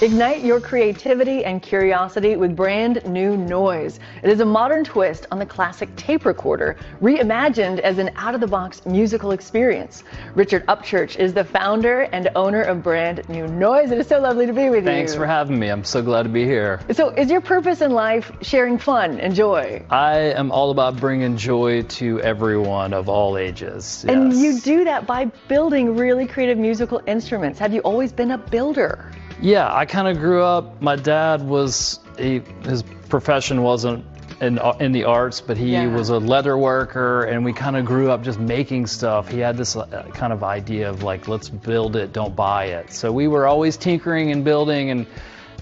Ignite your creativity and curiosity with Brand New Noise. It is a modern twist on the classic tape recorder, reimagined as an out-of-the-box musical experience. Richard Upchurch is the founder and owner of Brand New Noise. It is so lovely to be with you. Thanks for having me. I'm so glad to be here. So is your purpose in life sharing fun and joy? I am all about bringing joy to everyone of all ages. Yes. And you do that by building really creative musical instruments. Have you always been a builder? Yeah, I kind of grew up, my dad was, his profession wasn't in the arts, but he was a leather worker, and we kind of grew up just making stuff. He had this kind of idea of like, let's build it, don't buy it. So we were always tinkering and building, and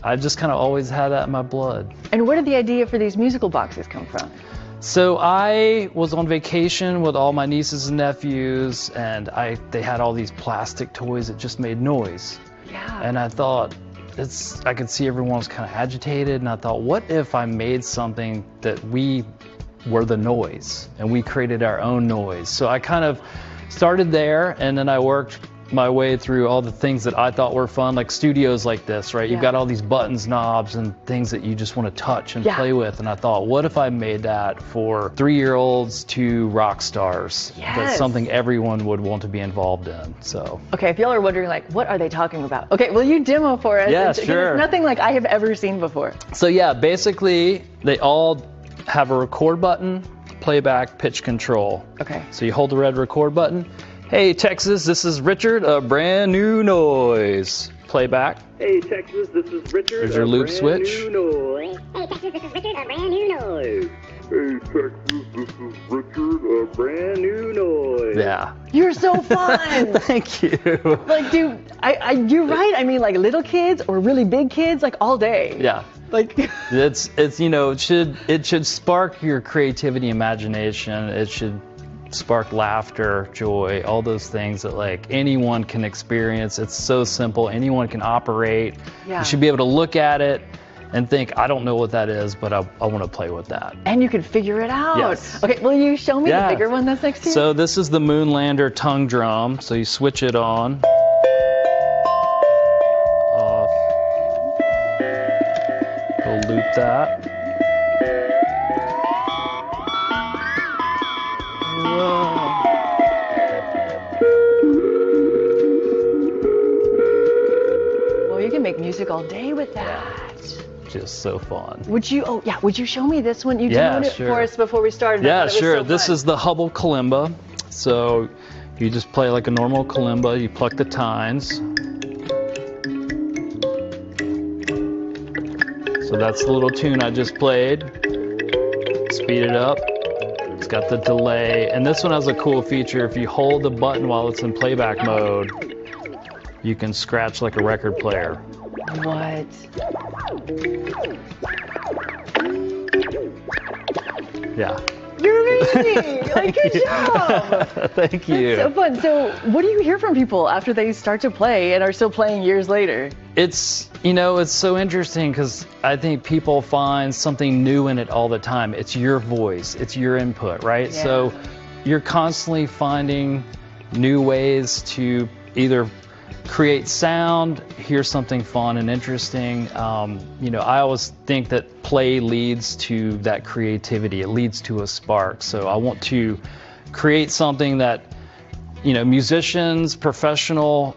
I just kind of always had that in my blood. And where did the idea for these musical boxes come from? So I was on vacation with all my nieces and nephews, and they had all these plastic toys that just made noise. Yeah. And I thought, I could see everyone was kind of agitated, and I thought, what if I made something that we were the noise, and we created our own noise? So I kind of started there, and then I worked my way through all the things that I thought were fun, like studios like this, right? You've got all these buttons, knobs, and things that you just want to touch and play with. And I thought, what if I made that for 3-year-olds to rock stars? That's something everyone would want to be involved in. So okay, if y'all are wondering, like, what are they talking about? Okay, will you demo for us? Yeah, sure. It's nothing like I have ever seen before. So yeah, basically, they all have a record button, playback, pitch control. Okay. So you hold the red record button. Hey Texas, this is Richard of Brand New Noise. Playback. Hey Texas, this is Richard. There's your loop switch. Hey Texas, this is Richard of Brand New Noise. Hey Texas, this is Richard of Brand New Noise. Yeah. You're so fun. Thank you. Like, dude, you're right. I mean, like little kids or really big kids, like all day. Yeah. Like it's you know, it should spark your creativity, imagination. It should spark laughter, joy, all those things that like anyone can experience. It's so simple, anyone can operate. You should be able to look at it and think, I don't know what that is, but I want to play with that. And you can figure it out. Yes. Okay, will you show me the bigger one that's next to you? So this is the Moonlander tongue drum. So you switch it on, off, we'll loop that. Well, you can make music all day with that. Just so fun. Would you, would you show me this one? You demoed it for us before we started. Yeah, sure. This is the Hubble kalimba. So you just play like a normal kalimba. You pluck the tines. So that's the little tune I just played. Speed it up. It's got the delay. And this one has a cool feature. If you hold the button while it's in playback mode, you can scratch like a record player. What? Yeah. You're amazing! Like, good job! Thank you. That's so fun. So what do you hear from people after they start to play and are still playing years later? It's, you know, it's so interesting because I think people find something new in it all the time. It's your voice, it's your input, right? Yeah. So you're constantly finding new ways to either create sound, hear something fun and interesting. You know, I always think that play leads to that creativity. It leads to a spark. So I want to create something that, you know, musicians, professional,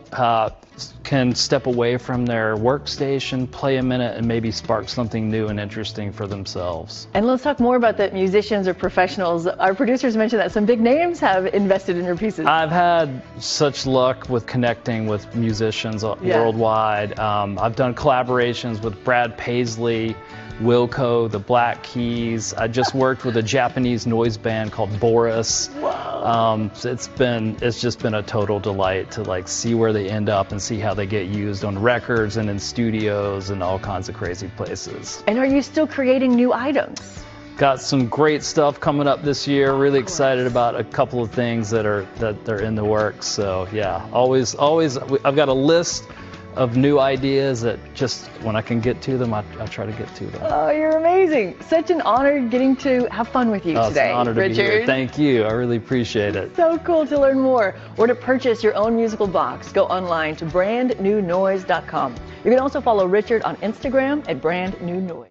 can step away from their workstation, play a minute, and maybe spark something new and interesting for themselves. And let's talk more about the musicians or professionals. Our producers mentioned that some big names have invested in your pieces. I've had such luck with connecting with musicians worldwide. I've done collaborations with Brad Paisley, Wilco, the Black Keys. I just worked with a Japanese noise band called Boris. Wow. It's just been a total delight to like see where they end up and see how they get used on records and in studios and all kinds of crazy places. And are you still creating new items? Got some great stuff coming up this year. Really excited about a couple of things that are in the works. So yeah, always I've got a list of new ideas that just when I can get to them, I try to get to them. Oh, you're amazing. Such an honor getting to have fun with you today, It's an honor to Richard. be here. Thank you. I really appreciate it. So cool. To learn more or to purchase your own musical box, go online to brandnewnoise.com. You can also follow Richard on Instagram at BrandNewNoise.